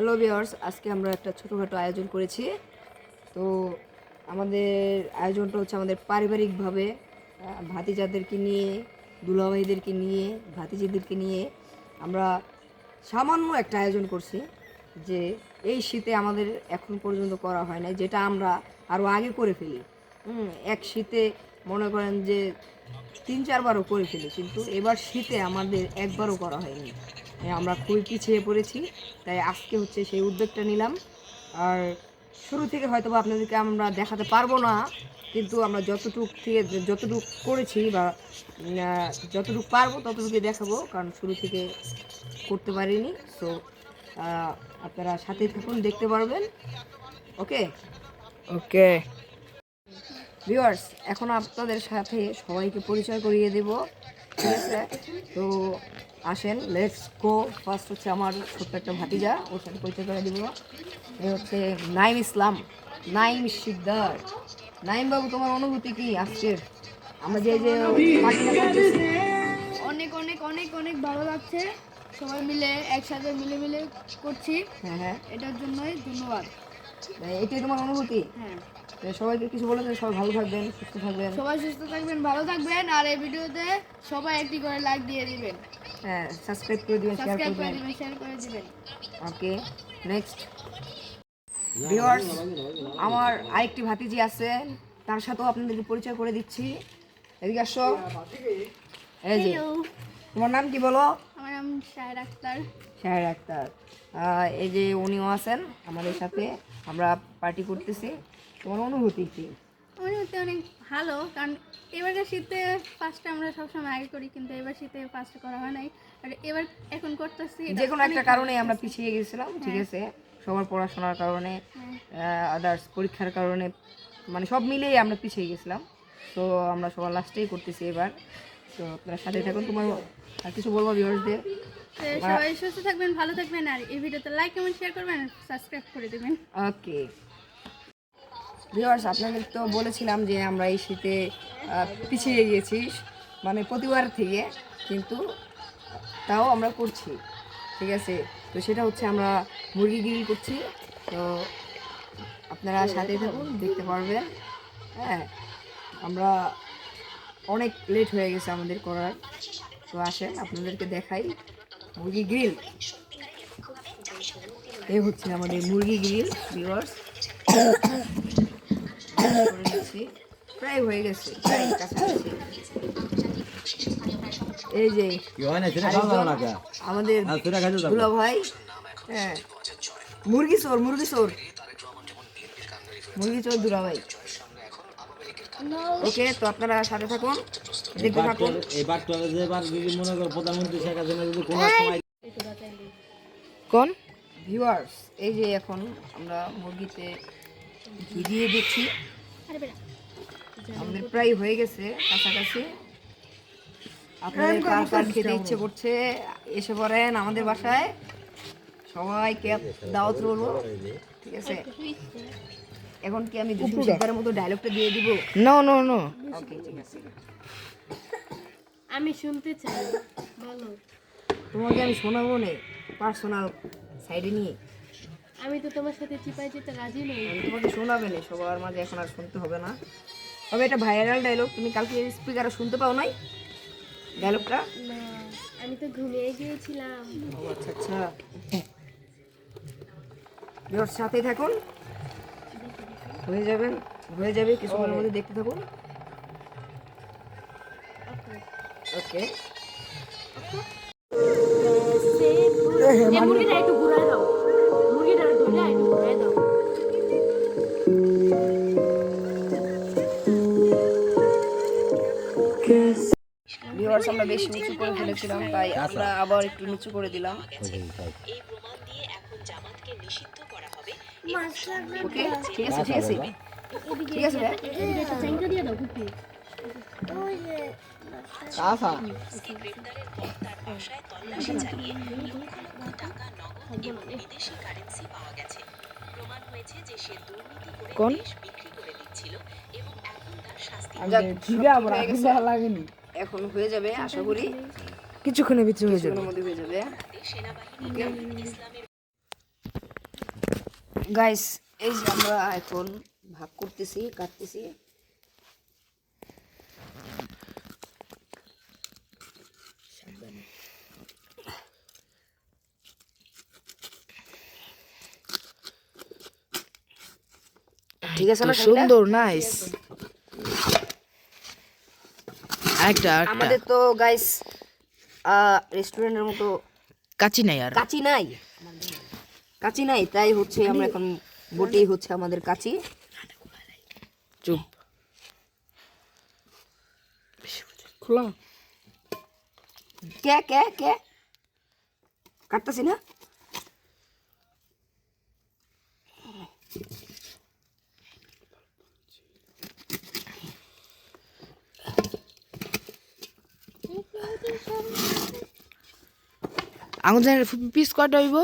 Hello viewers, আজকে আমরা একটা ছোটোখাটো আয়োজন করেছি। তো আমাদের আয়োজনটা হচ্ছে আমাদের পারিবারিকভাবে ভাতিজাদেরকে নিয়ে, দুলাভাইদেরকে নিয়ে, ভাতিজিদেরকে নিয়ে আমরা সামান্য একটা আয়োজন করছি, যে এই শীতে আমাদের এখন পর্যন্ত করা হয় না, যেটা আমরা আরও আগে করে ফেলি। এক শীতে মনে করেন যে 3-4বারও করে ফেলি, কিন্তু এবার শীতে আমাদের একবারও করা হয়নি। আমরা খুবই পিছিয়ে পড়েছি, তাই আজকে হচ্ছে সেই উদ্যোগটা নিলাম। আর শুরু থেকে হয়তো বা আপনাদেরকে আমরা দেখাতে পারবো না, কিন্তু আমরা যতটুকু করেছি বা যতটুকু পারবো ততটুকুই দেখাবো, কারণ শুরু থেকে করতে পারিনি। সো আপনারা সাথে থাকুন, দেখতে পারবেন। ওকে ওকে ভিউয়ার্স, এখন আপনাদের সাথে সবাইকে পরিচয় করিয়ে দেব, ঠিক আছে? তো আসেন, লেটস গো। ফার্স্ট হচ্ছে আমার ছোট্ট একটা ভাতিজা, ওর সাথে পরিচয় করে দিব। এ হচ্ছে নাইম ইসলাম, নাইম শিকদার। নাইম বাবু, তোমার অনুভূতি কি আজকের আমরা যে পার্টিটা করতেছি? অনেক অনেক অনেক অনেক ভালো লাগছে, সবাই মিলে একসাথে মিলে করছি। হ্যাঁ, এটার জন্যই ধন্যবাদ। এটাই তোমার অনুভূতি? হ্যাঁ, তো সবাইকে কিছু বলেছেন, সবাই ভালো থাকবেন, সুস্থ থাকবেন। সবাই সুস্থ থাকবেন, ভালো থাকবেন, আর এই ভিডিওতে সবাই একটি করে লাইক দিয়ে দিবেন, হ্যাঁ, সাবস্ক্রাইব করে দিবেন, শেয়ার সাবস্ক্রাইব করে করে দিবেন। দিবেন, শেয়ার করে দিবেন। ওকে, নেক্সট ভিউয়ার্স, আমার আরেকটি ভাতিজি আছে, তার সাথেও আপনাদেরকে পরিচয় করে দিচ্ছি। এদিকে আসো। এই যে, তোমার নাম কি বলো? আমার নাম শাহের আক্তার। শাহের আক্তার। এই যে উনিও আছেন আমাদের সাথে, আমরা পার্টি করতেছি। তোমার অনুভূতি কি? অনুভূতি অনেক ভালো, কারণ এবারের শীতে ফার্স্টে আমরা সবসময় আগে করি, কিন্তু এবার শীতে ফার্স্ট করা হয় নাই, আর এবার এখন করতেছি। যে কোনো একটা কারণে আমরা পিছিয়ে গেছিলাম, ঠিক আছে? সবার পড়াশোনার কারণে, আদার্স পরীক্ষার কারণে, মানে সব মিলিয়ে আমরা পিছিয়ে গেছিলাম। তো আমরা সবার লাস্টেই করতেছি এবার। তো আপনারা সাথে থাকুন। তোমার আর কিছু বলবো ভিউয়ার্সদের? সবাই সুস্থ থাকবেন, ভালো থাকবেন, আর এই ভিডিওতে লাইক কমেন্ট শেয়ার করবেন, সাবস্ক্রাইব করে দেবেন। ওকে ভিউয়ার্স, আপনাদের তো বলেছিলাম যে আমরা এই শীতে পিছিয়ে গেছি, মানে প্রতিবার থেকে, কিন্তু তাও আমরা করছি, ঠিক আছে? তো সেটা হচ্ছে আমরা মুরগি গ্রিল করছি। তো আপনারা সাথে থাকুন, দেখতে পারবেন। হ্যাঁ, আমরা অনেক লেট হয়ে গেছে আমাদের করার। তো আসেন আপনাদেরকে দেখাই মুরগি গ্রিল। এই হচ্ছে আমাদের মুরগি গ্রিল ভিউয়ার্স। প্রায় হয়ে গেছে, প্রায় কাছাকাছি। এই যে আমাদের দুলা ভাই, হ্যাঁ, মুরগি চোর দুলা ভাই। ওকে, তো আপনারা সাথে থাকুন, দেখতে থাকুন। কোন ভিউয়ার্স, এই যে এখন আমরা মুরগিতে ঘি দিয়ে দিচ্ছি। আমাদের প্রায় হয়ে গেছে কাছাকাছি। আপনাদের কার কার খেতে ইচ্ছে করছে এসে পড়েন আমাদের বাসায়, সবাইকে দাওয়াত রইল, ঠিক আছে? এখন কি আমি জসিম শিকদারের মতো ডায়লগটা দিয়ে দিব? নো নো নো ওকে, ঠিক আছে। আমি শুনতে চাই, বলো। তোমাকে আমি শোনাবো না, পার্সোনাল সাইডে নিয়ে। আমি তো তোমার সাথে চিপাই যেতে রাজি নই। আমি তোমাকে শোনাবে না, সবার মাঝে এখন আর শুনতে হবে না। তবে এটা ভাইরাল ডায়লগ, তুমি কালকে স্পিকারে শুনতে পাও নাই ডায়লগটা? না, আমি তো ঘুমিয়ে গিয়েছিলাম। ও আচ্ছা আচ্ছা, ওর সাথেই থাকুন, হয়ে যাবে কিছুক্ষণের মধ্যে, দেখতে থাকুন। ওকে, মুরগিটা একটু ঘুরাই দাও, মুরগিটা একটু ঘুরাই দাও। ভিউয়ার্স, আমরা বেশি নিচু করে ফেলেছিলাম, তাই আমরা আবার একটু নিচু করে দিলাম। ওকে, ঠিক আছে ঠিক আছে ঠিক আছে ভাই। এটা চাইটা দিয়ে দাও কুপি। কাফা কোন লাগেনি, এখন হয়ে যাবে আশা করি, কিছুক্ষণের ভিতরে হয়ে যাবে। কিছুক্ষণের মধ্যে হয়ে যাবে। গাইস এই যে আমরা এখন ভাগ করতেছি, কাটতেছি। ঠিক আছে না? সুন্দর, নাইস। একটা আমাদের তো গাইস রেস্টুরেন্টের মতো কাচি নাই আর। কাঁচি নাই, কাঁচি নাই, তাই হচ্ছে আমরা এখন বটেই হচ্ছে আমাদের কাঁচি। চুপ। খোলা। কে কে কে কাটতেছি না? আঙুল পিস কয়টা হইব?